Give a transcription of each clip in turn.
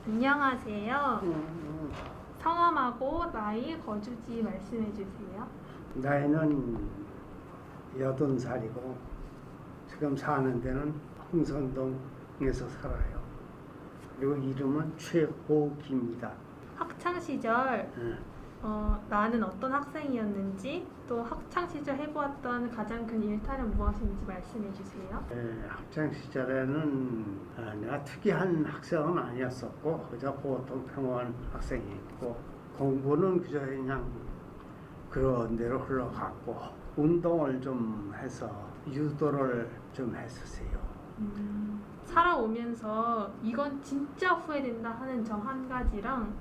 안녕하세요. 성함하고 나이, 거주지 말씀해 주세요. 나이는 80살이고 지금 사는 데는 홍선동에서 살아요. 그리고 이름은 최호기입니다. 학창 시절 예. 나는 어떤 학생이었는지, 또 학창 시절 해보았던 가장 큰 일탈은 무엇인지 말씀해 주세요. 학창 시절에는 내가 특이한 학생은 아니었었고 그저 보통 평범한 학생이었고 공부는 그저 그냥 그런 대로 흘러갔고 운동을 좀 해서 유도를 좀 했었어요. 살아오면서 이건 진짜 후회된다 하는 점 한 가지랑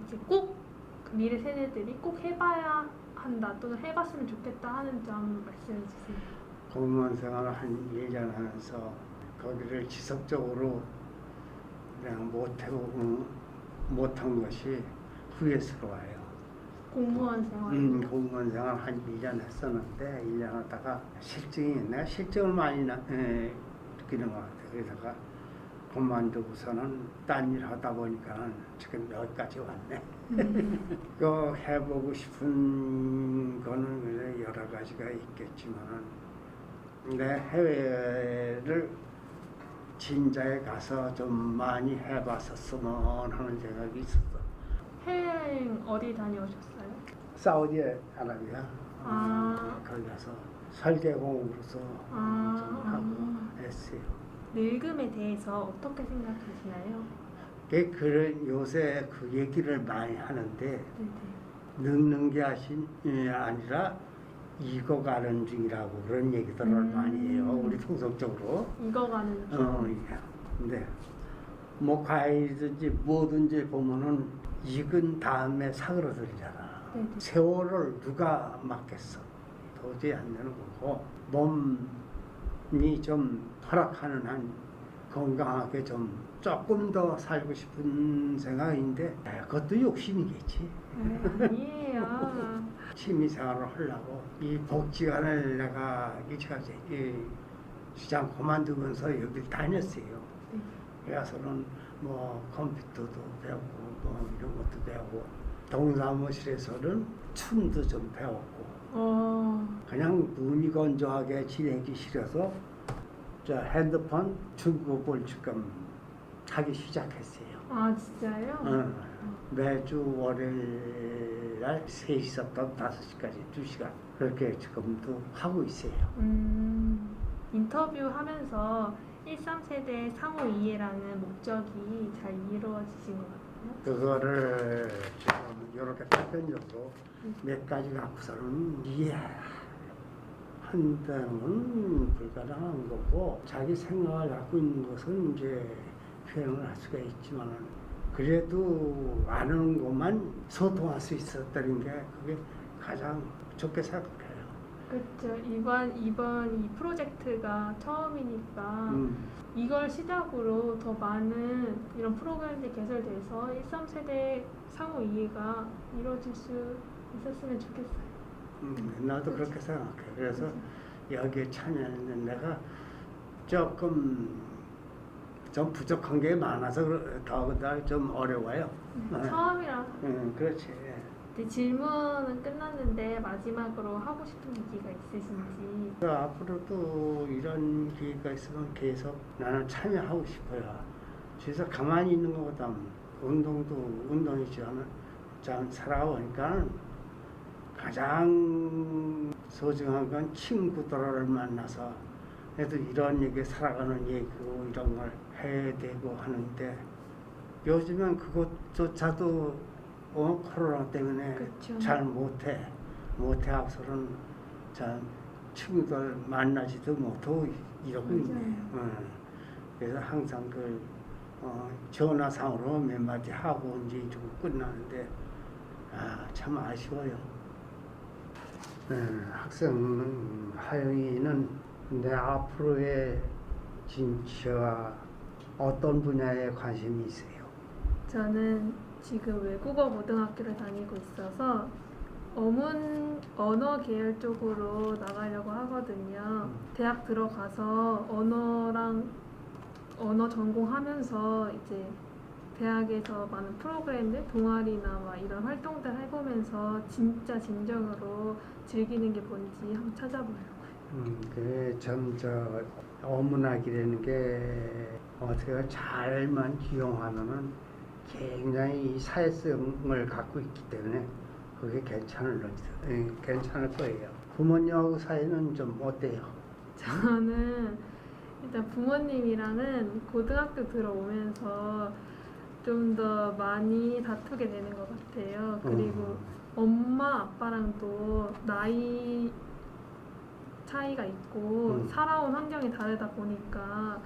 이제 꼭 미래 세대들이 꼭 해봐야 한다 또는 해봤으면 좋겠다 하는 점 말씀해 주세요. 공무원 생활을 한 1년 하면서 거기를 지속적으로 그냥 못한 것이 후회스러워요. 공무원 생활. 공무원 생활 한 1년 했었는데 1년 하다가 내가 실증을 많이 느끼는 것 같아요. 그러다가 그만두고서는 딴 일 하다 보니까 지금 여기까지 왔네. 그 해보고 싶은 거는 여러 가지가 있겠지만 내 해외를 진작에 가서 좀 많이 해봤었으면 하는 생각이 있었어. 해외여행 어디 다녀오셨어요? 사우디아라비아 거기 가서 설계 공부로서 좀 하고 했어요. 늙음에 대해서 어떻게 생각하시나요? 그런 요새 그 얘기를 많이 하는데 네네. 늙는 게 아니라 익어가는 중이라고 그런 얘기들을 많이 해요. 우리 통속적으로. 익어가는 중. 근데 뭐 과일이든지 뭐든지 보면은 익은 다음에 사그러들잖아. 네네. 세월을 누가 막겠어? 도저히 안 되는 거고 몸이 좀 허락하는 한 건강하게 좀 조금 더 살고 싶은 생각인데 그것도 욕심이겠지. 아니에요. 취미생활을 하려고 이 복지관을 내가 이 시장 그만두면서 여기 다녔어요. 네. 그래서는 뭐 컴퓨터도 배우고 뭐 이런 것도 배우고 동사무실에서는 춤도 좀 배웠고 그냥 눈이 건조하게 지내기 싫어서 저 핸드폰 중국어를 지금 하기 시작했어요. 아 진짜요? 매주 월요일 날 3시부터 5시까지 2시간 그렇게 지금도 하고 있어요. 인터뷰하면서 13세대 상호 이해라는 목적이 잘 이루어지신 것 같아요. 그거를 지금 이렇게 보편적으로 몇 가지 갖고서는 이해한다는 불가능한 거고 자기 생각을 갖고 있는 것은 이제 표현을 할 수가 있지만 그래도 아는 것만 소통할 수 있었다는 게 그게 가장 좋게 생각해요. 그렇죠. 이번 이 프로젝트가 처음이니까 이걸 시작으로 더 많은 이런 프로그램들이 개설돼서 13세대 상호 이해가 이루어질 수 있었으면 좋겠어요. 나도 그렇게 생각해. 그래서 여기에 참여했는데 내가 조금 좀 부족한 게 많아서 더군다나 좀 어려워요. 처음이라서. 그렇지. 네, 질문은 끝났는데 마지막으로 하고 싶은 얘기가 있으신지. 앞으로도 이런 기회가 있으면 계속 나는 참여하고 싶어요. 그래서 가만히 있는 것보다 운동도 운동이지만 참 살아보니까 가장 소중한 건 친구들을 만나서 그래도 이런 얘기 살아가는 얘기고 이런 걸 해야 되고 하는데 요즘엔 그것조차도 코로나 때문에 그쵸. 잘 못해 하고서는 참 친구들 만나지도 못하고 이러고 있네. 그래서 항상 전화상으로 몇 마디 하고 이제 좀 끝나는데 참 아쉬워요. 학생 하영이는 내 앞으로의 진취와 어떤 분야에 관심이 있어요? 저는 지금 외국어 고등학교를 다니고 있어서 언어 계열 쪽으로 나가려고 하거든요. 대학 들어가서 언어 전공하면서 이제 대학에서 많은 프로그램들, 동아리나 막 이런 활동들 해보면서 진짜 진정으로 즐기는 게 뭔지 한번 찾아보려고요. 그참저 어문학이라는 게 어떻게 잘만 이용하면은 굉장히 이 사회성을 갖고 있기 때문에 그게 괜찮을 거예요. 부모님하고 사이는 좀 어때요? 저는 일단 부모님이랑은 고등학교 들어오면서 좀 더 많이 다투게 되는 것 같아요. 그리고 엄마 아빠랑도 나이 차이가 있고 살아온 환경이 다르다 보니까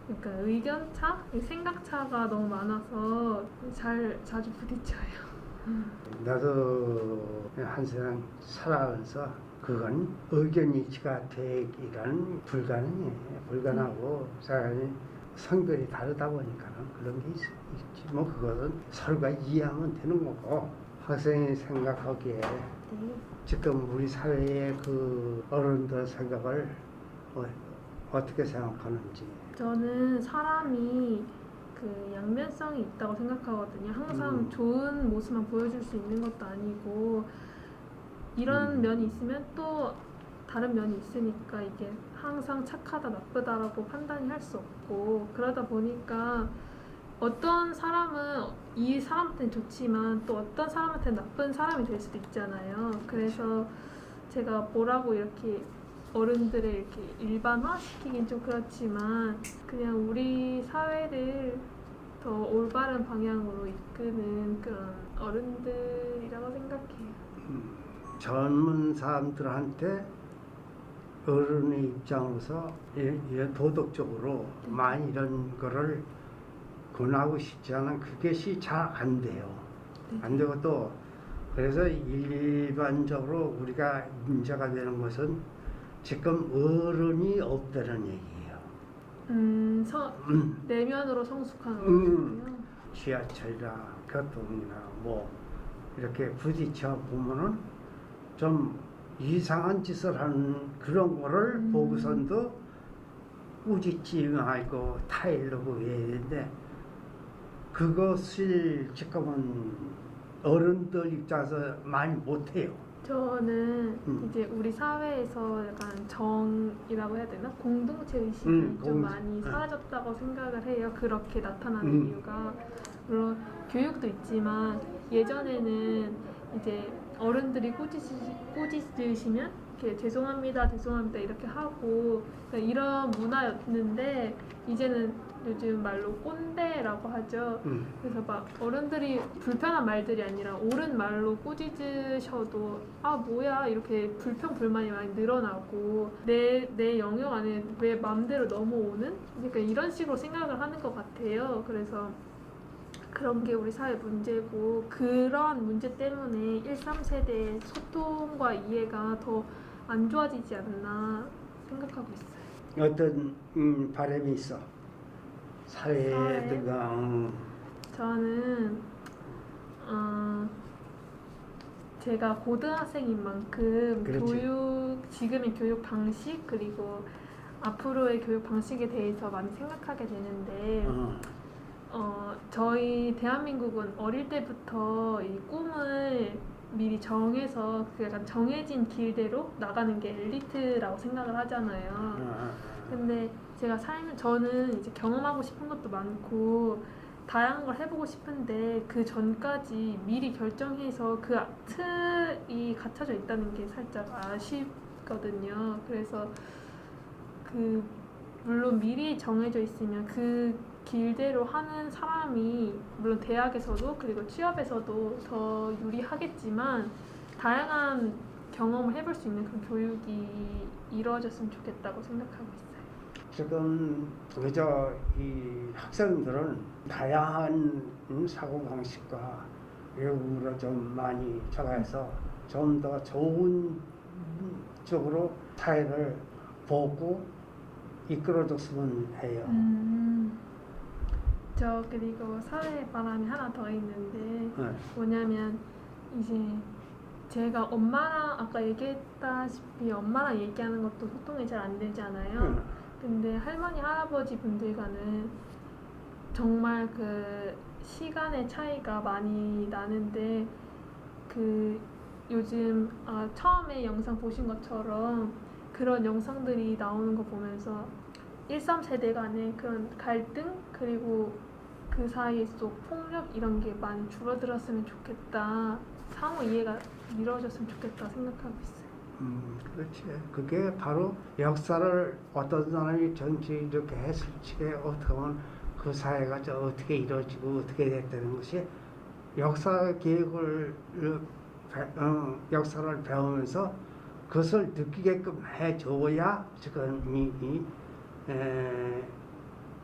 그러니까 의견 차, 생각 차가 너무 많아서 자주 부딪혀요. 나도 한 세상 살아가면서 그건 의견 일치가 되기란 불가능하고 사람이 성별이 다르다 보니까 그런 게 있지. 뭐 그것은 서로가 이해하면 되는 거고 학생이 생각하기에 지금 우리 사회의 그 어른들 생각을 어떻게 생각하는지. 저는 사람이 그 양면성이 있다고 생각하거든요. 항상 좋은 모습만 보여줄 수 있는 것도 아니고 이런 면이 있으면 또 다른 면이 있으니까 이게 항상 착하다 나쁘다라고 판단이 할 수 없고 그러다 보니까 어떤 사람은 이 사람한테는 좋지만 또 어떤 사람한테는 나쁜 사람이 될 수도 있잖아요. 그래서 제가 뭐라고 이렇게 어른들을 이렇게 일반화시키긴 좀 그렇지만 그냥 우리 사회를 더 올바른 방향으로 이끄는 그런 어른들이라고 생각해요. 젊은 사람들한테 어른의 입장으로서 도덕적으로 많이 이런 거를 권하고 싶지 않은 그것이 잘 안 돼요. 안 되고 또 그래서 일반적으로 우리가 문제가 되는 것은 지금 어른이 없다는 얘기예요. 내면으로 성숙한 어른이요. 지하철이나 교통이나 뭐 이렇게 부딪혀 보면은 좀 이상한 짓을 하는 그런 거를 보고선도 꾸짖지 말고 타일르고 해야 되는데 그것을 지금은 어른들 입장에서 많이 못해요. 저는 이제 우리 사회에서 약간 정이라고 해야 되나? 공동체 의식이 좀 많이 사라졌다고 생각을 해요. 그렇게 나타나는 이유가 물론 교육도 있지만 예전에는 이제 어른들이 꾸짖으시면 이렇게 죄송합니다 이렇게 하고 그러니까 이런 문화였는데 이제는 요즘 말로 꼰대라고 하죠. 그래서 막 어른들이 불편한 말들이 아니라 옳은 말로 꾸짖으셔도 아 뭐야 이렇게 불평불만이 많이 늘어나고 내 영역 안에 왜 맘대로 넘어오는 그러니까 이런 식으로 생각을 하는 것 같아요. 그래서 그런 게 우리 사회 문제고 그런 문제 때문에 1, 3세대의 소통과 이해가 더 안 좋아지지 않나 생각하고 있어요. 어떤 바람이 있어? 사회가 저는 제가 고등학생인 만큼 그렇지. 지금의 교육 방식 그리고 앞으로의 교육 방식에 대해서 많이 생각하게 되는데 저희 대한민국은 어릴 때부터 이 꿈을 미리 정해서 그 약간 정해진 길대로 나가는 게 엘리트라고 생각을 하잖아요. 근데 제가 저는 이제 경험하고 싶은 것도 많고 다양한 걸 해보고 싶은데 그 전까지 미리 결정해서 그 틀이 갖춰져 있다는 게 살짝 아쉽거든요. 그래서 물론 미리 정해져 있으면 그 길대로 하는 사람이 물론 대학에서도 그리고 취업에서도 더 유리하겠지만 다양한 경험을 해볼 수 있는 그런 교육이 이루어졌으면 좋겠다고 생각하고 있어요. 지금 그저 이 학생들은 다양한 사고방식과 외국으로 좀 많이 저가해서 좀 더 좋은 쪽으로 사회를 보고 이끌어줬으면 해요. 저 그리고 사회 바람이 하나 더 있는데 뭐냐면 이제 제가 엄마랑 아까 얘기했다시피 엄마랑 얘기하는 것도 소통이 잘 안 되잖아요. 근데 할머니 할아버지 분들과는 정말 그 시간의 차이가 많이 나는데 그 요즘 처음에 영상 보신 것처럼 그런 영상들이 나오는 거 보면서 13세대 간의 그런 갈등 그리고 그 사이에서 폭력 이런 게 많이 줄어들었으면 좋겠다. 상호 이해가 이루어졌으면 좋겠다 생각하고 있어요. 그렇지. 그게 바로 역사를 어떤 사람이 전체 이렇게 했을 적에 어떻게 보면 그 사회가 어떻게 이루어지고 어떻게 됐다는 것이 역사 기획을 역사를 배우면서 그것을 느끼게끔 해줘야 지금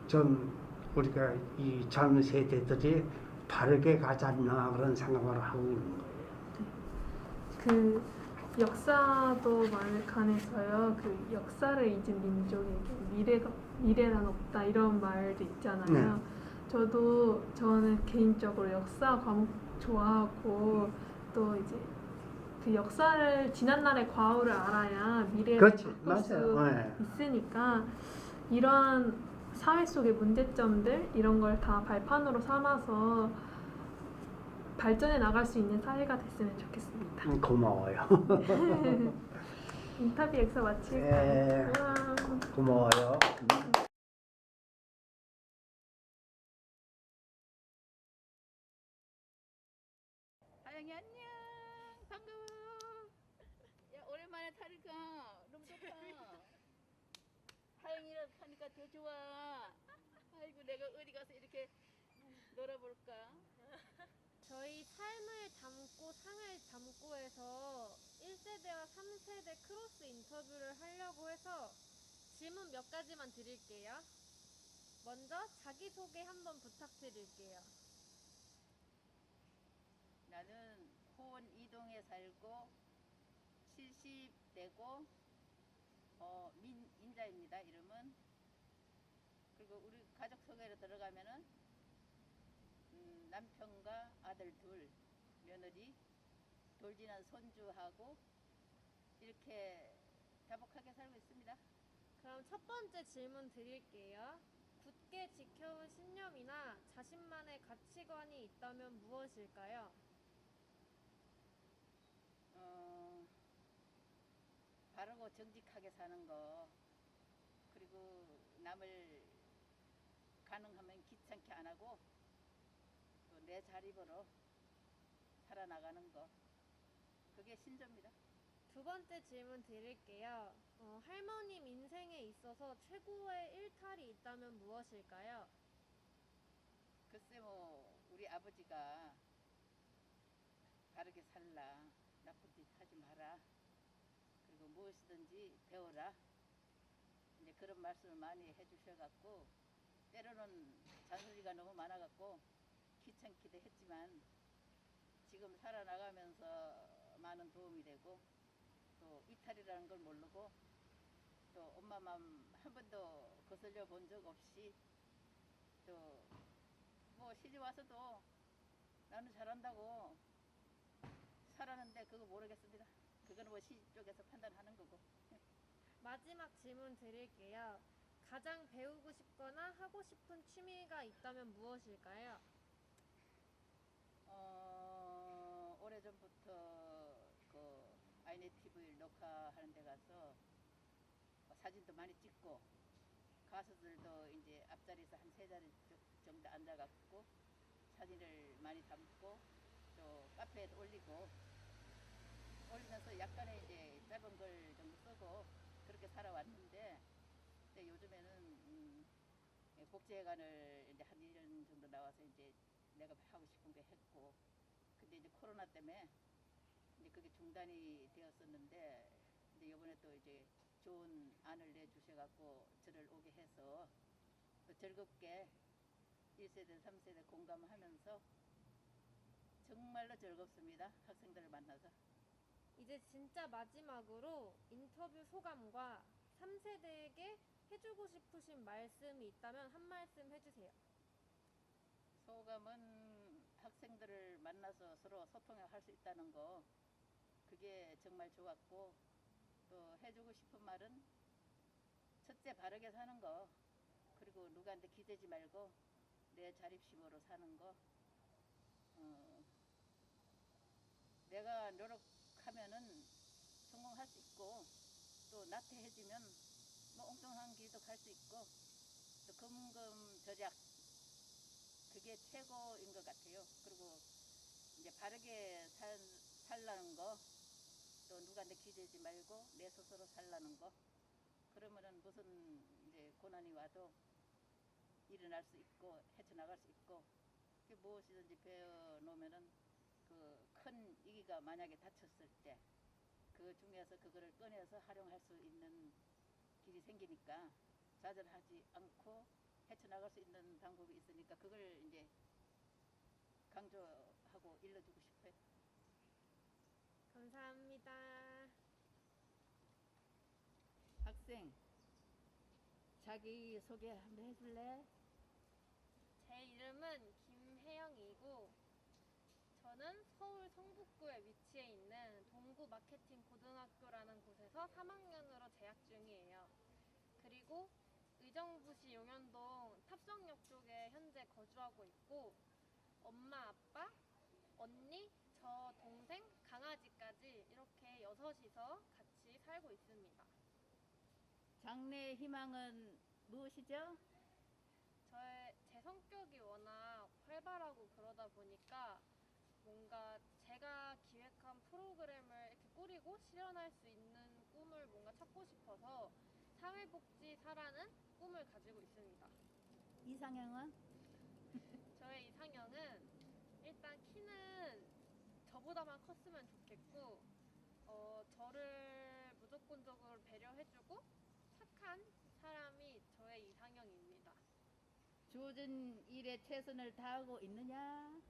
좀 우리가 이 젊은 세대들이 바르게 가지 않나 그런 생각을 하고 있는 거예요. 그 역사도 관해서요. 그 역사를 잊은 민족에게 미래란 없다 이런 말도 있잖아요. 네. 저는 개인적으로 역사 과목 좋아하고 또 이제 그 역사를 지난날의 과오를 알아야 미래를 그렇지, 바꿀 수 맞아요. 네. 있으니까 이런 사회 속의 문제점들 이런 걸 다 발판으로 삼아서 발전해 나갈 수 있는 사회가 됐으면 좋겠습니다. 고마워요. 인터뷰 여기서 마칠까요? 네. 우와. 고마워요. 하영이 안녕. 반가워. 야 오랜만에 타니까 너무 좋다. 하영이랑 타니까 더 좋아. 아이고 내가 어디 가서 이렇게 놀아볼까. 저희 삶을 담고 상을 담고 해서 1세대와 3세대 크로스 인터뷰를 하려고 해서 질문 몇 가지만 드릴게요. 먼저 자기소개 한번 부탁드릴게요. 나는 호원 이동에 살고 70대고 민인자입니다. 이름은. 그리고 우리 가족 소개로 들어가면은 남편과 아들 둘, 며느리, 돌진한 손주하고 이렇게 다복하게 살고 있습니다. 그럼 첫 번째 질문 드릴게요. 굳게 지켜온 신념이나 자신만의 가치관이 있다면 무엇일까요? 바르고 정직하게 사는 거, 그리고 남을 가능하면 귀찮게 안 하고 또 내 자립으로 살아나가는 거, 그게 신조입니다. 두 번째 질문 드릴게요. 할머님 인생에 있어서 최고의 일탈이 있다면 무엇일까요? 글쎄 우리 아버지가 바르게 살라, 나쁜 짓 하지 마라, 그리고 무엇이든지 배워라, 이제 그런 말씀을 많이 해주셔갖고 때로는 잔소리가 너무 많아갖고 귀찮기도 했지만 지금 살아나가면서 많은 도움이 되고 또 이탈이라는 걸 모르고 또 엄마 맘 한 번도 거슬려 본 적 없이 또 시집 와서도 나는 잘한다고 살았는데 그거 모르겠습니다. 그거는 시집 쪽에서 판단하는 거고. 마지막 질문 드릴게요. 가장 배우고 싶거나 하고 싶은 취미가 있다면 무엇일까요? 오래전부터 그 아이넷 TV 녹화하는 데 가서 사진도 많이 찍고 가수들도 이제 앞자리에서 한 3자리 정도 앉아갖고 사진을 많이 담고 또 카페에 올리면서 약간의 이제 짧은 글 정도 쓰고 그렇게 살아왔는데 요즘에는 복지회관을 이제 한 1년 정도 나와서 이제 내가 하고 싶은 게 했고, 근데 이제 코로나 때문에 이제 그게 중단이 되었었는데 이제 이번에 또 이제 좋은 안을 내주셔갖고 저를 오게 해서 또 즐겁게 1세대, 3세대 공감하면서 정말로 즐겁습니다. 학생들을 만나서. 이제 진짜 마지막으로 인터뷰 소감과 3세대에게 해주고 싶으신 말씀이 있다면 한 말씀 해주세요. 소감은 학생들을 만나서 서로 소통을 할 수 있다는 거, 그게 정말 좋았고, 또 해주고 싶은 말은 첫째 바르게 사는 거, 그리고 누구한테 기대지 말고 내 자립심으로 사는 거. 내가 노력하면은 성공할 수 있고 또 나태해지면 뭐 엉뚱한 길도 갈 수 있고 또 금금 저작 그게 최고인 것 같아요. 그리고 이제 바르게 살라는 거, 또 누구한테 기대지 말고 내 스스로 살라는 거. 그러면은 무슨 이제 고난이 와도 일어날 수 있고 헤쳐나갈 수 있고 그 무엇이든지 배워 놓으면은 그 큰 이기가 만약에 다쳤을 때 그 중에서 그거를 꺼내서 활용할 수 있는 길이 생기니까 좌절하지 않고 헤쳐나갈 수 있는 방법이 있으니까 그걸 이제 강조하고 일러주고 싶어요. 감사합니다. 학생, 자기 소개 한번 해줄래? 제 이름은 김혜영이고 저는 서울 성북구에 위치해 있는 동구 마케팅 고등학교라는 곳에서 3학년으로 재학 중이에요. 그리고 의정부시 용현동 탑성역 쪽에 현재 거주하고 있고 엄마, 아빠, 언니, 저 동생, 강아지까지 이렇게 여섯이서 같이 살고 있습니다. 장래 희망은 무엇이죠? 제 성격이 워낙 활발하고 그러다 보니까 뭔가 제가 기획한 프로그램을 이렇게 꾸리고 실현할 수 있는 꿈을 뭔가 찾고 싶어서 사회복지사라는 꿈을 가지고 있습니다. 이상형은? 저의 이상형은 일단 키는 저보다만 컸으면 좋겠고 저를 무조건적으로 배려해주고 착한 사람이 저의 이상형입니다. 주어진 일에 최선을 다하고 있느냐?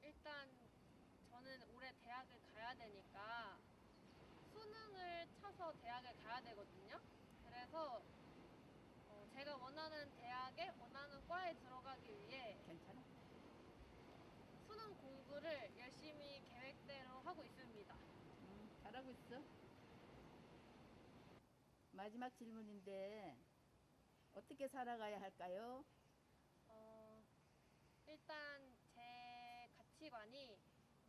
일단 저는 올해 대학을 가야 되니까 수능을 쳐서 대학을 가야 되거든요. 그래서 제가 원하는 대학에 원하는 과에 들어가기 위해 괜찮아? 수능 공부를 열심히 계획대로 하고 있습니다. 잘하고 있어. 마지막 질문인데 어떻게 살아가야 할까요? 일단 제 가치관이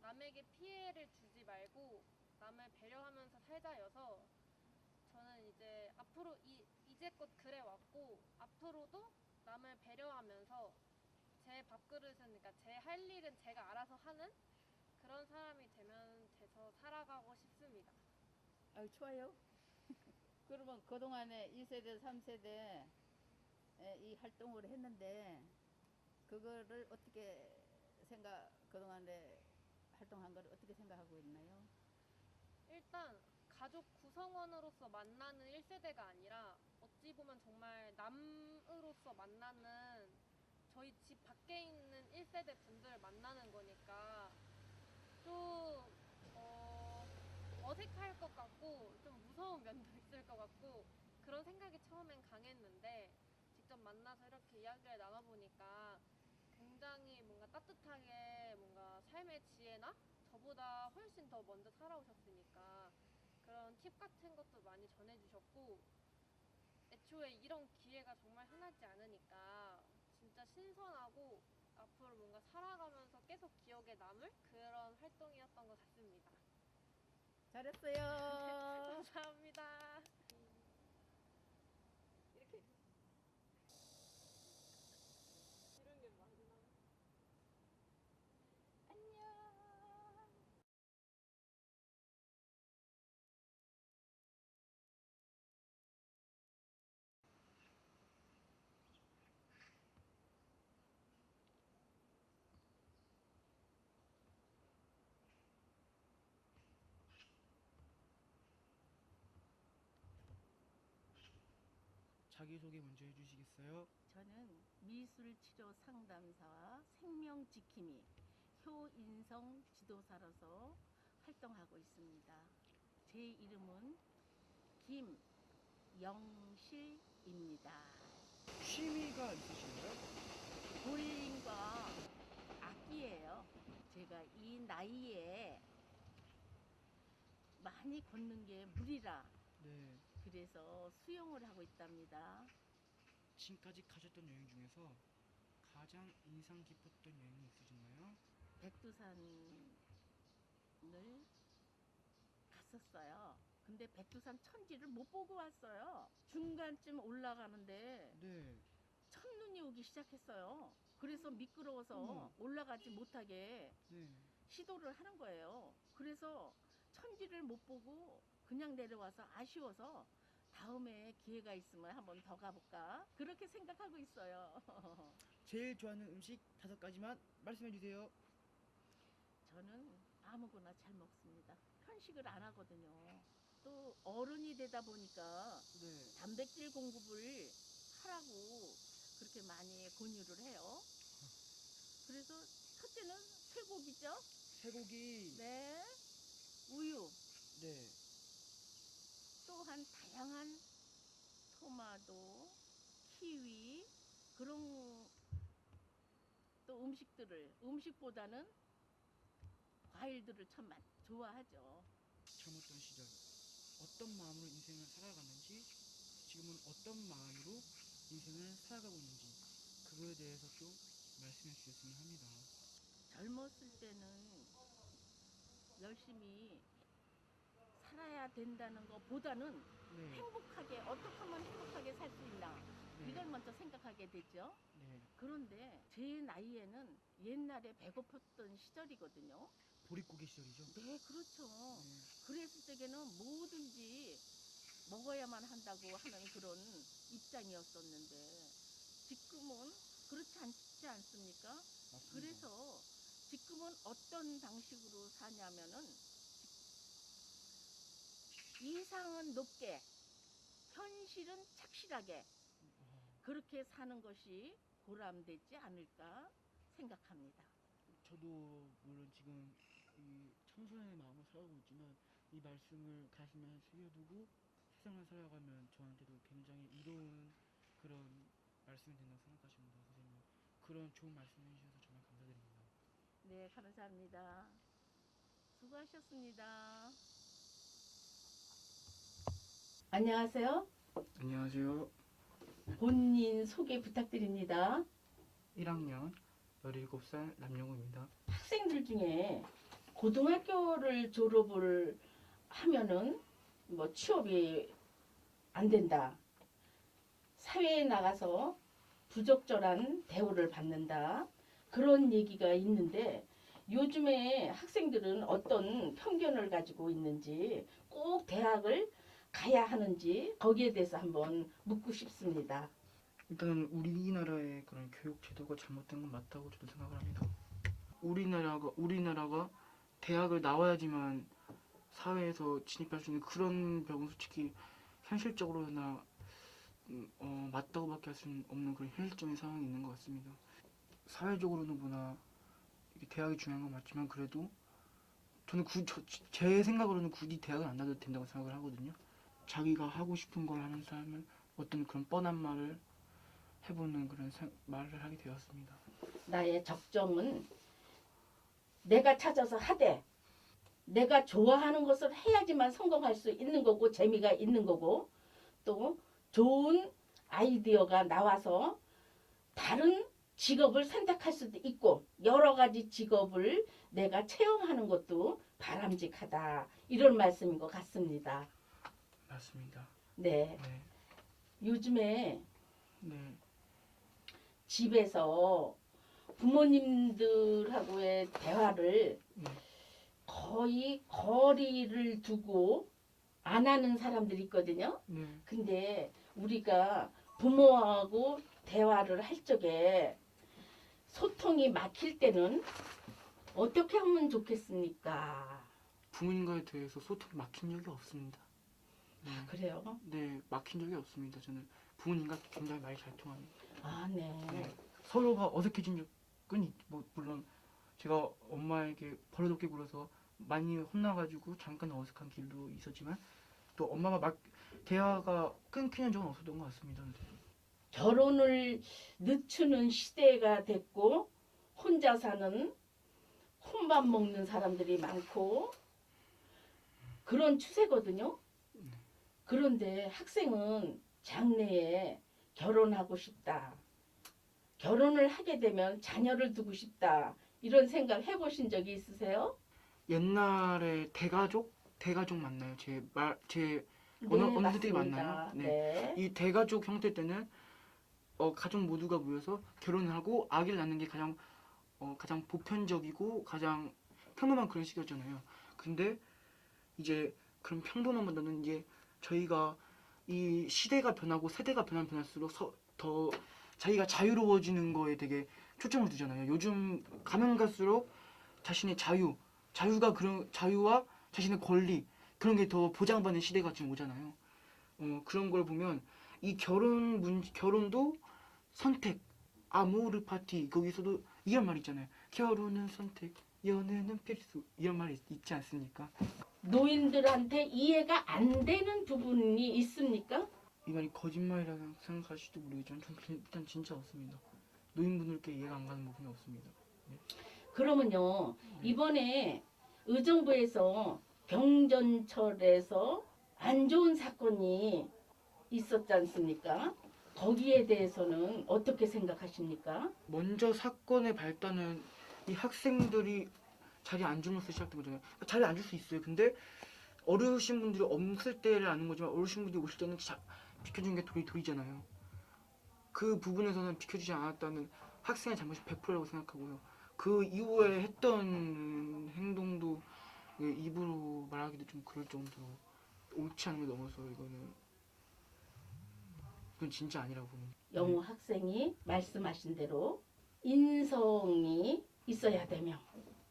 남에게 피해를 주지 말고 남을 배려하면서 살자여서 저는 이제 앞으로 이제껏 그래 왔고 앞으로도 남을 배려하면서 제 밥그릇은 그러니까 제 할 일은 제가 알아서 하는 그런 사람이 돼서 살아가고 싶습니다. 아유, 좋아요. 그러면 그동안에 2세대, 3세대 이 활동을 했는데 그거를 어떻게 그동안에 활동한 걸 어떻게 생각하고 있나요? 일단 가족 구성원으로서 만나는 1세대가 아니라 어찌 보면 정말 남으로서 만나는 저희 집 밖에 있는 1세대 분들을 만나는 거니까 좀 어색할 것 같고 좀 무서운 면도 있을 것 같고 그런 생각이 처음엔 강했는데 직접 만나서 이렇게 이야기를 나눠보니까 굉장히 뭔가 따뜻하게 뭔가 삶의 지혜나 저보다 훨씬 더 먼저 살아오셨으니까 그런 팁 같은 것도 많이 전해주셨고 애초에 이런 기회가 정말 흔하지 않으니까 진짜 신선하고 앞으로 뭔가 살아가면서 계속 기억에 남을 그런 활동이었던 것 같습니다. 잘했어요. 감사합니다. 이렇게 이런 게 맞나? 안녕. 자기소개 먼저 해주시겠어요? 저는 미술치료 상담사와 생명지킴이 효인성 지도사로서 활동하고 있습니다. 제 이름은 김영실입니다. 취미가 있으신가요? 보일링과 악기예요. 제가 이 나이에 많이 걷는 게 무리라 네. 그래서 수영을 하고 있답니다. 지금까지 가셨던 여행 중에서 가장 인상 깊었던 여행이 있으신가요? 백두산을 갔었어요. 근데 백두산 천지를 못 보고 왔어요. 중간쯤 올라가는데 네. 첫눈이 오기 시작했어요. 그래서 미끄러워서 어머. 올라가지 못하게 네. 시도를 하는 거예요. 그래서 천지를 못 보고 그냥 내려와서 아쉬워서 다음에 기회가 있으면 한번 더 가볼까? 그렇게 생각하고 있어요. 제일 좋아하는 음식 5가지만 말씀해 주세요. 저는 아무거나 잘 먹습니다. 편식을 안 하거든요. 또 어른이 되다 보니까 네. 단백질 공급을 하라고 그렇게 많이 권유를 해요. 그래서 첫째는 쇠고기죠. 쇠고기. 네. 우유. 네. 또한 다양한 토마토, 키위 그런 또 음식보다는 과일들을 참 좋아하죠. 젊었던 시절 어떤 마음으로 인생을 살아갔는지 지금은 어떤 마음으로 인생을 살아가고 있는지 그거에 대해서 좀 말씀해 주셨으면 합니다. 젊었을 때는 열심히 살아야 된다는 것보다는 네. 행복하게 어떻게 하면 행복하게 살 수 있나 네. 이걸 먼저 생각하게 되죠. 네. 그런데 제 나이에는 옛날에 배고팠던 시절이거든요. 보릿고개 시절이죠. 네, 그렇죠. 네. 그랬을 때에는 뭐든지 먹어야만 한다고 하는 그런 입장이었었는데 지금은 그렇지 않지 않습니까? 맞습니다. 그래서 지금은 어떤 방식으로 사냐면은 이상은 높게 현실은 착실하게 그렇게 사는 것이 보람되지 않을까 생각합니다. 저도 물론 지금 이 청소년의 마음으로 살아가고 있지만 이 말씀을 가슴에 새겨두고 세상을 살아가면 저한테도 굉장히 이로운 그런 말씀이 된다고 생각하십니다, 선생님. 그런 좋은 말씀 해주셔서 정말 감사드립니다. 네, 감사합니다. 수고하셨습니다. 안녕하세요. 안녕하세요. 본인 소개 부탁드립니다. 1학년 17살 남영우입니다. 학생들 중에 고등학교를 졸업을 하면은 뭐 취업이 안 된다. 사회에 나가서 부적절한 대우를 받는다. 그런 얘기가 있는데 요즘에 학생들은 어떤 편견을 가지고 있는지 꼭 대학을 가야 하는지 거기에 대해서 한번 묻고 싶습니다. 일단 우리나라의 그런 교육 제도가 잘못된 건 맞다고 저도 생각을 합니다. 우리나라가 대학을 나와야지만 사회에서 진입할 수 있는 그런 벽은 솔직히 현실적으로나 맞다고밖에 할 수 없는 그런 현실적인 상황이 있는 것 같습니다. 사회적으로는 뭐나 이게 대학이 중요한 건 맞지만 그래도 저는 제 생각으로는 굳이 대학을 안 나도 된다고 생각을 하거든요. 자기가 하고 싶은 걸 하는 사람은 어떤 그런 뻔한 말을 해보는 그런 말을 하게 되었습니다. 나의 적정은 내가 찾아서 하되 내가 좋아하는 것을 해야지만 성공할 수 있는 거고 재미가 있는 거고 또 좋은 아이디어가 나와서 다른 직업을 선택할 수도 있고 여러 가지 직업을 내가 체험하는 것도 바람직하다 이런 말씀인 것 같습니다. 맞습니다. 네, 네. 요즘에 네. 집에서 부모님들하고의 대화를 네. 거의 거리를 두고 안 하는 사람들이 있거든요. 네. 근데 우리가 부모하고 대화를 할 적에 소통이 막힐 때는 어떻게 하면 좋겠습니까? 부모님과에 대해서 소통이 막힌 적이 없습니다. 네. 그래요? 네, 막힌 적이 없습니다. 저는 부모님과 굉장히 말이 잘 통합니다. 아, 네. 네. 서로가 어색해진 적은 물론 제가 엄마에게 버릇없게 굴어서 많이 혼나가지고 잠깐 어색한 길도 있었지만 또 엄마가 막 대화가 끊기는 적은 없었던 것 같습니다. 결혼을 늦추는 시대가 됐고 혼자 사는 혼밥 먹는 사람들이 많고 그런 추세거든요. 그런데 학생은 장래에 결혼하고 싶다. 결혼을 하게 되면 자녀를 두고 싶다. 이런 생각 해보신 적이 있으세요? 옛날에 대가족 맞나요? 제 어느 분들이 맞습니다. 맞나요? 네. 네. 이 대가족 형태 때는 가족 모두가 모여서 결혼을 하고 아기를 낳는 게 가장 보편적이고 가장 평범한 그런 시기였잖아요. 근데 이제 그런 평범함보다는 이제 저희가 이 시대가 변하고 세대가 변할수록 더 자기가 자유로워지는 거에 되게 초점을 두잖아요. 요즘 가면 갈수록 자신의 자유와 자신의 권리 그런 게 더 보장받는 시대가 지금 오잖아요. 그런 걸 보면 이 결혼도 선택, 아모르 파티 거기서도 이런 말 있잖아요. 결혼은 선택, 연애는 필수 이런 말이 있지 않습니까? 노인들한테 이해가 안 되는 부분이 있습니까? 이 말이 거짓말이라고 생각하실지도 모르겠지만 전 일단 진짜 없습니다. 노인분들께 이해가 안 가는 부분이 없습니다. 그러면요, 이번에 의정부에서 병전철에서 안 좋은 사건이 있었지 않습니까? 거기에 대해서는 어떻게 생각하십니까? 먼저 사건의 발단은 이 학생들이 자리에 앉으면서 시작된 거잖아요. 자리에 앉을 수 있어요. 근데 어르신분들이 없을 때를 아는 거지만 어르신분들이 오실 때는 비켜주는 게 도리잖아요. 그 부분에서는 비켜주지 않았다는 학생의 잘못이 100%라고 생각하고요. 그 이후에 했던 행동도 입으로 말하기도 좀 그럴 정도로 옳지 않은 걸 넘어서 이건 진짜 아니라고 봅니다. 영우 학생이 말씀하신 대로 인성이 있어야 되며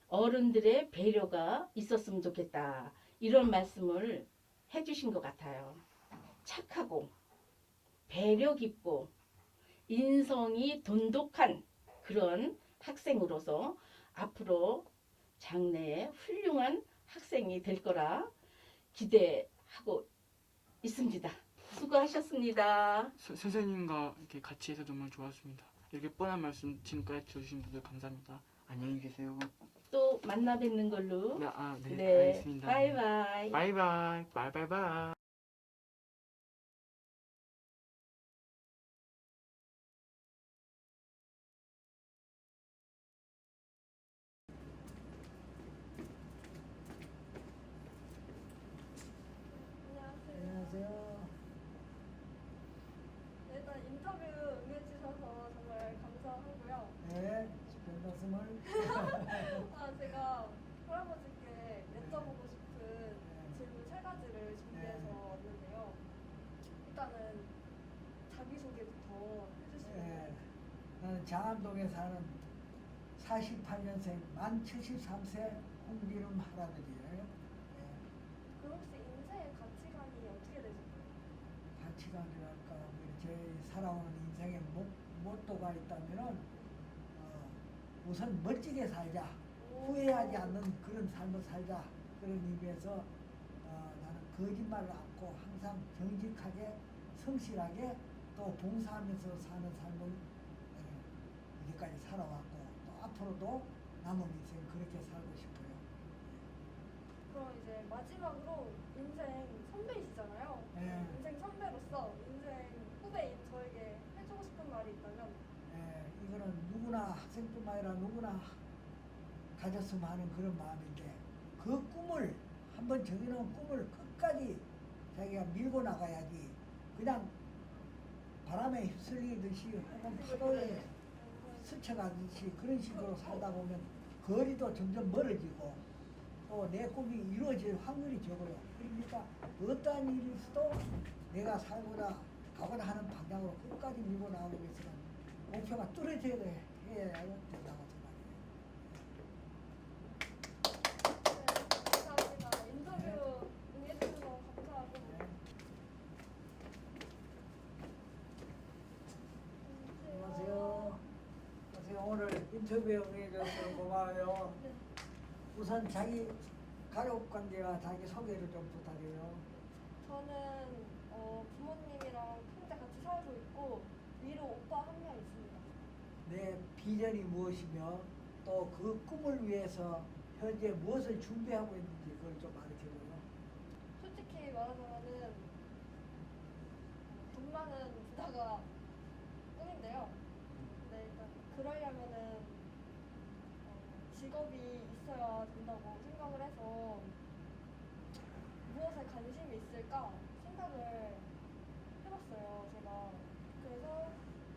어른들의 배려가 있었으면 좋겠다. 이런 말씀을 해주신 것 같아요. 착하고 배려 깊고 인성이 돈독한 그런 학생으로서 앞으로 장래에 훌륭한 학생이 될 거라 기대하고 있습니다. 수고하셨습니다. 선생님과 이렇게 같이 해서 정말 좋았습니다. 이렇게 뻔한 말씀 지금까지 들어주신 분들 감사합니다. 안녕히 계세요. 또 만나 뵙는 걸로. 네, 네, 알겠습니다. 바이바이. 바이바이. 안녕하세요. 네, 일단 인터뷰 응해주셔서 정말 감사하고요. 네, 별 말씀을. 제가 할아버지께 여쭤보고 싶은 질문 3가지를 준비해서 왔는데요. 일단은 자기소개부터 해주시면 네, 나는 장안동에 사는 48년생 만 73세 홍기름 할아버지예요. 그 혹시 인생의 가치관이 어떻게 되실까요? 가치관이랄까, 제 살아오는 인생의 모토가 있다면은 우선 멋지게 살자, 후회하지 않는 그런 삶을 살자, 그런 의미에서 나는 거짓말을 않고 항상 정직하게 성실하게 또 봉사하면서 사는 삶을 이제까지 살아왔고 또 앞으로도 남은 인생 그렇게 살고 싶어요. 그럼 이제 마지막으로 인생 선배이시잖아요. 네. 인생 선배로서 인생 후배인 저에게 해주고 싶은 말이 있다면? 이거는 누구나 학생뿐만 아니라 누구나 가졌으면 하는 그런 마음인데 그 꿈을 한번 정해놓은 꿈을 끝까지 자기가 밀고 나가야지 그냥 바람에 휩쓸리듯이 혹은 파도에 스쳐가듯이 그런 식으로 살다 보면 거리도 점점 멀어지고 또 내 꿈이 이루어질 확률이 적어요. 그러니까 어떠한 일이 있어도 내가 살고자 가고자 하는 방향으로 끝까지 밀고 나가기 위해서는 목표가 뚜렷해야 된다고 생각해요. 감사합니다. 인터뷰 응해주셔서 감사하고. 안녕하세요. 오늘 인터뷰에 응해줘서 고마워요. 네. 우선 자기 가족 관계와 자기 소개를 좀 부탁해요. 저는 부모님이랑 평생 같이 살고 있고 위로 오빠 한 명 있습니다. 내 비전이 무엇이며 또 그 꿈을 위해서 현재 무엇을 준비하고 있는지 그걸 좀 알려줘요. 솔직히 말하자면은 돈 많은 부자가 직업이 있어야 된다고 생각을 해서 무엇에 관심이 있을까 생각을 해봤어요, 제가. 그래서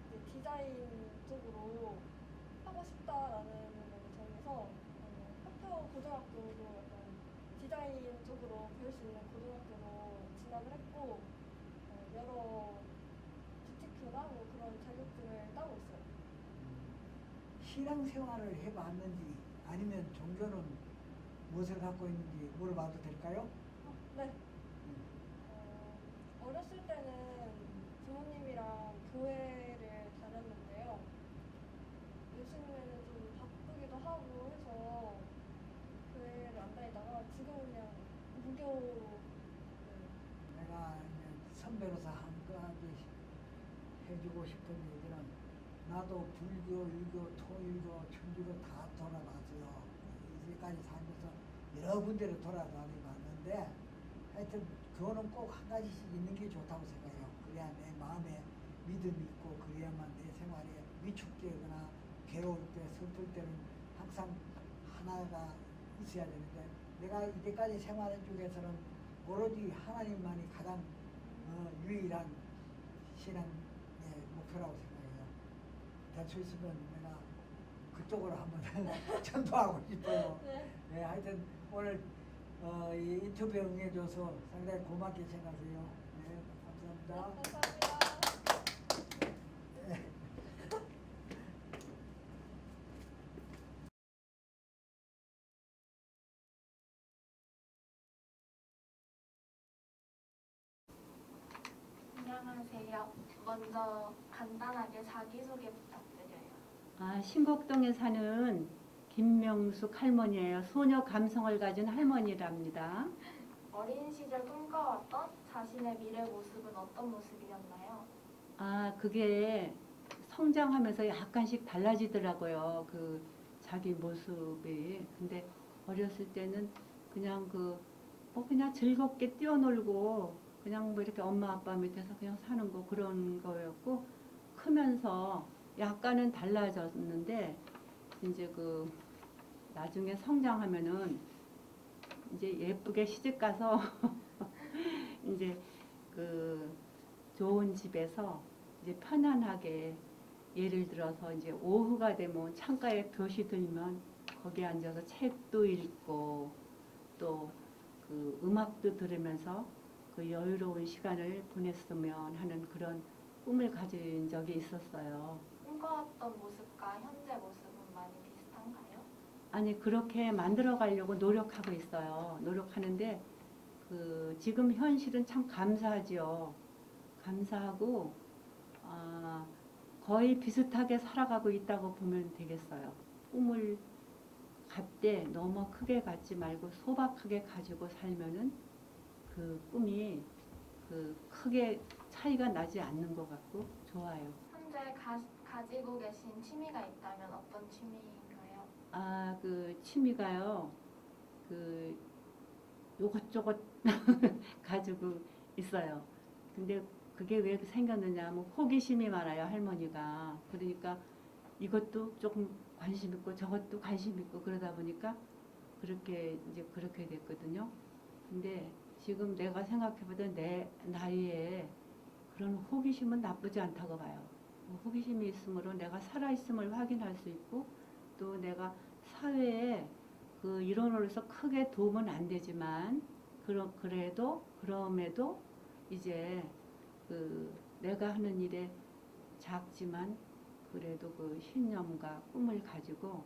이제 디자인 쪽으로 하고 싶다라는 걸 정해서 학교 고등학교도 약간 디자인 쪽으로 배울 수 있는 고등학교로 진학을 했고 여러 뷰티큐나 뭐 그런 자격증을 따고 있어요. 신앙생활을 해봤는지 아니면 종교는 무엇을 갖고 있는지 물어봐도 될까요? 네. 어렸을 때는 부모님이랑 교회를 다녔는데요. 요즘에는 좀 바쁘기도 하고 해서 교회를 안 다니다가 지금은 그냥 무교. 내가 이제 선배로서 한 가지 해주고 싶은 얘기는 나도 불교, 유교, 토유교, 천주교 다 돌아봤어요. 이제까지 살면서 여러 군데를 돌아다니봤는데 하여튼 그거는 꼭 한 가지씩 있는 게 좋다고 생각해요. 그래야 내 마음에 믿음이 있고 그래야만 내 생활에 위축되거나 괴로울 때, 슬플 때는 항상 하나가 있어야 되는데 내가 이제까지 생활한 중에서는 오로지 하나님만이 가장 유일한 신앙의 목표라고 생각해요. 될 수 있으면 내가 그쪽으로 한번 전도하고 싶어요. 네. 네, 하여튼 오늘 이 인터뷰에 응해줘서 상당히 고맙게 생각해요. 네, 감사합니다. 감사합니다. 네. 안녕하세요. 먼저 간단하게 자기소개 부탁드려요. 신곡동에 사는 김명숙 할머니예요. 소녀 감성을 가진 할머니랍니다. 어린 시절 꿈꿔왔던 자신의 미래 모습은 어떤 모습이었나요? 그게 성장하면서 약간씩 달라지더라고요. 그 자기 모습이. 근데 어렸을 때는 그냥 그냥 즐겁게 뛰어놀고 그냥 뭐 이렇게 엄마 아빠 밑에서 그냥 사는 거 그런 거였고 크면서 약간은 달라졌는데 이제 나중에 성장하면은 이제 예쁘게 시집 가서 이제 좋은 집에서 이제 편안하게 예를 들어서 이제 오후가 되면 창가에 볕이 들면 거기 앉아서 책도 읽고 또 음악도 들으면서 여유로운 시간을 보냈으면 하는 그런 꿈을 가진 적이 있었어요. 꿈꿔왔던 모습과 현재 모습은 많이 비슷한가요? 아니 그렇게 만들어 가려고 노력하고 있어요. 노력하는데 지금 현실은 참 감사하지요. 감사하고 거의 비슷하게 살아가고 있다고 보면 되겠어요. 꿈을 갖되 너무 크게 갖지 말고 소박하게 가지고 살면은 그 꿈이 크게 차이가 나지 않는 것 같고 좋아요. 현재 가지고 계신 취미가 있다면 어떤 취미인가요? 취미가요. 요것저것 가지고 있어요. 근데 그게 왜 생겼느냐 하면 호기심이 많아요, 할머니가. 그러니까 이것도 조금 관심 있고 저것도 관심 있고 그러다 보니까 그렇게 됐거든요. 근데 지금 내가 생각해보던 내 나이에 그런 호기심은 나쁘지 않다고 봐요. 호기심이 있으므로 내가 살아있음을 확인할 수 있고 또 내가 사회에 일원으로서 크게 도움은 안 되지만 그럼에도 이제 내가 하는 일에 작지만 그래도 신념과 꿈을 가지고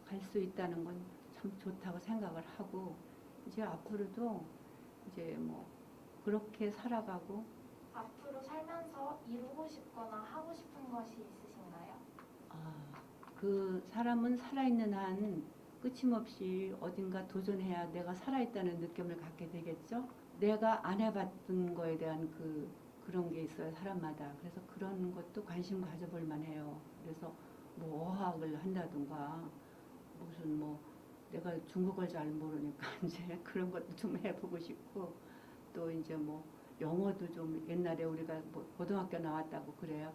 갈 수 있다는 건 참 좋다고 생각을 하고 이제 앞으로도 이제 그렇게 살아가고. 앞으로 살면서 이루고 싶거나 하고 싶은 것이 있으신가요? 그 사람은 살아있는 한 끊임없이 어딘가 도전해야 내가 살아있다는 느낌을 갖게 되겠죠. 내가 안 해봤던 거에 대한 그런 게 있어요, 사람마다. 그래서 그런 것도 관심 가져볼 만해요. 그래서 어학을 한다든가 무슨 내가 중국어를 잘 모르니까 이제 그런 것도 좀 해보고 싶고 또 이제 영어도 좀 옛날에 우리가 고등학교 나왔다고 그래요.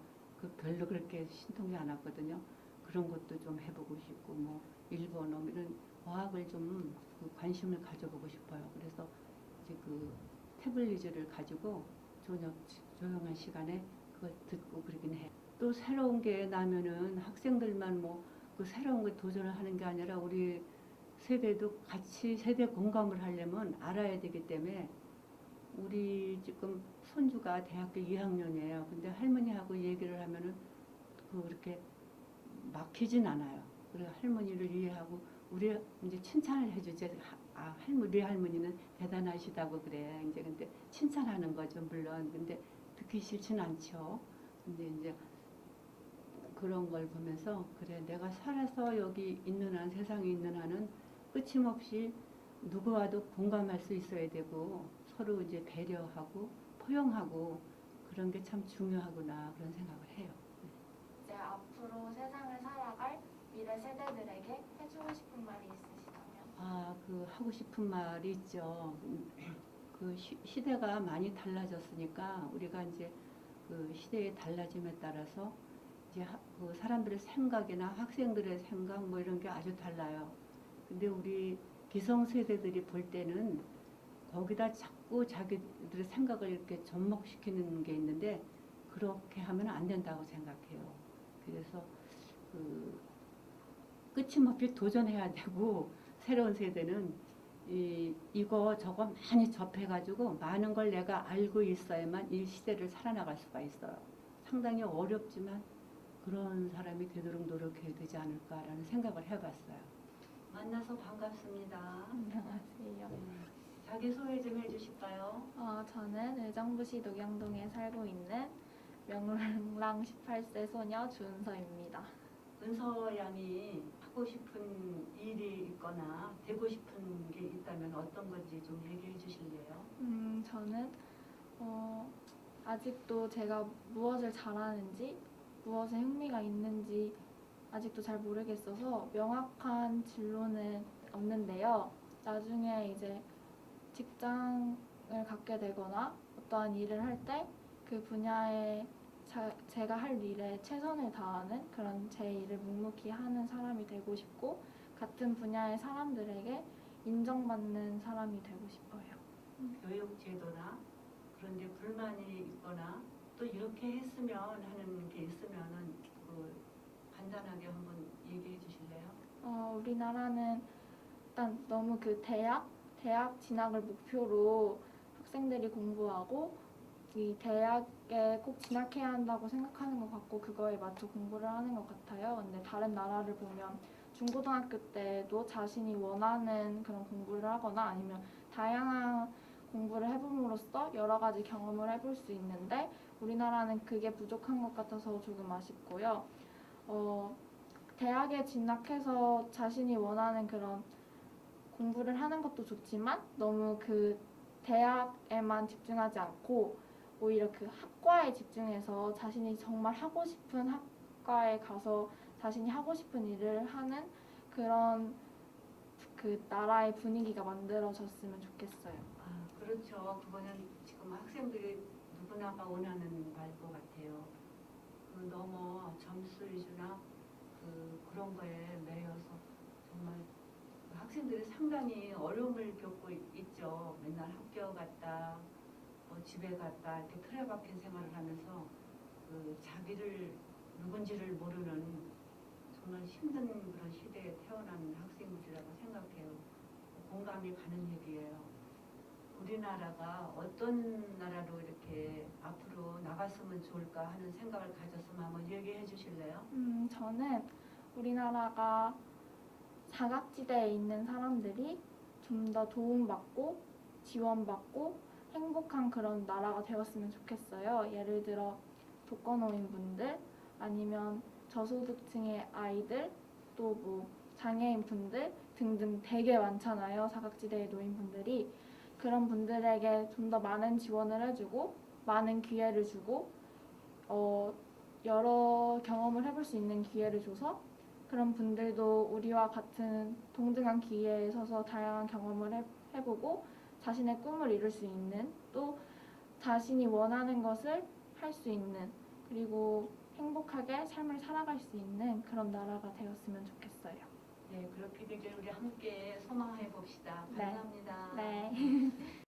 별로 그렇게 신통이 안 왔거든요. 그런 것도 좀 해보고 싶고 일본어 이런 어학을 좀 그 관심을 가져보고 싶어요. 그래서 이제 그 태블릿을 가지고 저녁 조용한 시간에 그걸 듣고 그러긴 해요. 또 새로운 게 나면은 학생들만 뭐 그 새로운 걸 도전을 하는 게 아니라 우리 세대도 같이 세대 공감을 하려면 알아야 되기 때문에 우리 지금 손주가 대학교 2학년이에요. 근데 할머니하고 얘기를 하면은 그렇게 막히진 않아요. 그래 할머니를 이해하고 우리 이제 칭찬을 해주지. 우리 할머니는 대단하시다고 그래. 이제 근데 칭찬하는 거죠 물론. 근데 듣기 싫진 않죠. 근데 이제 그런 걸 보면서 그래 내가 살아서 여기 있는 한 세상에 있는 한은 끊임없이 누구와도 공감할 수 있어야 되고 서로 이제 배려하고 포용하고 그런 게 참 중요하구나 그런 생각을 해요. 이제 앞으로 세상을 살아갈 미래 세대들에게 해주고 싶은 말이 있으시다면? 그 하고 싶은 말이 있죠. 그 시대가 많이 달라졌으니까 우리가 이제 그 시대의 달라짐에 따라서 이제 그 사람들의 생각이나 학생들의 생각 뭐 이런 게 아주 달라요. 근데 우리 기성세대들이 볼 때는 거기다 자꾸 자기들의 생각을 이렇게 접목시키는 게 있는데 그렇게 하면 안 된다고 생각해요. 그래서 그 끊임없이 도전해야 되고 새로운 세대는 이거 저거 많이 접해가지고 많은 걸 내가 알고 있어야만 이 시대를 살아나갈 수가 있어요. 상당히 어렵지만 그런 사람이 되도록 노력해야 되지 않을까라는 생각을 해봤어요. 만나서 반갑습니다. 안녕하세요. 자기 소개 좀 해주실까요? 저는 의정부시 녹영동에 살고 있는 명랑 18세 소녀 주은서입니다. 은서 양이 하고 싶은 일이 있거나 되고 싶은 게 있다면 어떤 건지 좀 얘기해 주실래요? 저는 아직도 제가 무엇을 잘하는지 무엇에 흥미가 있는지 아직도 잘 모르겠어서 명확한 진로는 없는데요. 나중에 이제 직장을 갖게 되거나 어떠한 일을 할 때 그 분야에 제가 할 일에 최선을 다하는 그런 제 일을 묵묵히 하는 사람이 되고 싶고 같은 분야의 사람들에게 인정받는 사람이 되고 싶어요. 교육 제도나 그런데 불만이 있거나 또 이렇게 했으면 하는 게 있으면은 그 간단하게 한번 얘기해 주실래요? 우리나라는 일단 너무 그 대학 진학을 목표로 학생들이 공부하고 이 대학에 꼭 진학해야 한다고 생각하는 것 같고 그거에 맞춰 공부를 하는 것 같아요. 근데 다른 나라를 보면 중고등학교 때도 자신이 원하는 그런 공부를 하거나 아니면 다양한 공부를 해봄으로써 여러 가지 경험을 해볼 수 있는데 우리나라는 그게 부족한 것 같아서 조금 아쉽고요. 대학에 진학해서 자신이 원하는 그런 공부를 하는 것도 좋지만 너무 그 대학에만 집중하지 않고 오히려 그 학과에 집중해서 자신이 정말 하고 싶은 학과에 가서 자신이 하고 싶은 일을 하는 그런 그 나라의 분위기가 만들어졌으면 좋겠어요. 그렇죠. 그거는 지금 학생들이 누구나가 원하는 말일 것 같아요. 너무 점수 위주나 그런 거에 매여서 정말 학생들이 상당히 어려움을 겪고 있죠. 맨날 학교 갔다 집에 갔다 이렇게 틀에 박힌 생활을 하면서 자기를 누군지를 모르는 정말 힘든 그런 시대에 태어난 학생들이라고 생각해요. 공감이 가는 얘기예요. 우리나라가 어떤 나라로 이렇게 앞으로 나갔으면 좋을까 하는 생각을 가졌으면 한번 얘기해 주실래요? 저는 우리나라가 사각지대에 있는 사람들이 좀 더 도움받고 지원받고 행복한 그런 나라가 되었으면 좋겠어요. 예를 들어 독거노인분들 아니면 저소득층의 아이들 또 뭐 장애인분들 등등 되게 많잖아요. 사각지대의 노인분들이. 그런 분들에게 좀 더 많은 지원을 해주고 많은 기회를 주고 여러 경험을 해볼 수 있는 기회를 줘서 그런 분들도 우리와 같은 동등한 기회에 서서 다양한 경험을 해보고 자신의 꿈을 이룰 수 있는 또 자신이 원하는 것을 할 수 있는 그리고 행복하게 삶을 살아갈 수 있는 그런 나라가 되었으면 좋겠어요. 예, 그렇게 되길 우리 함께 소망해 봅시다. 네. 감사합니다. 네.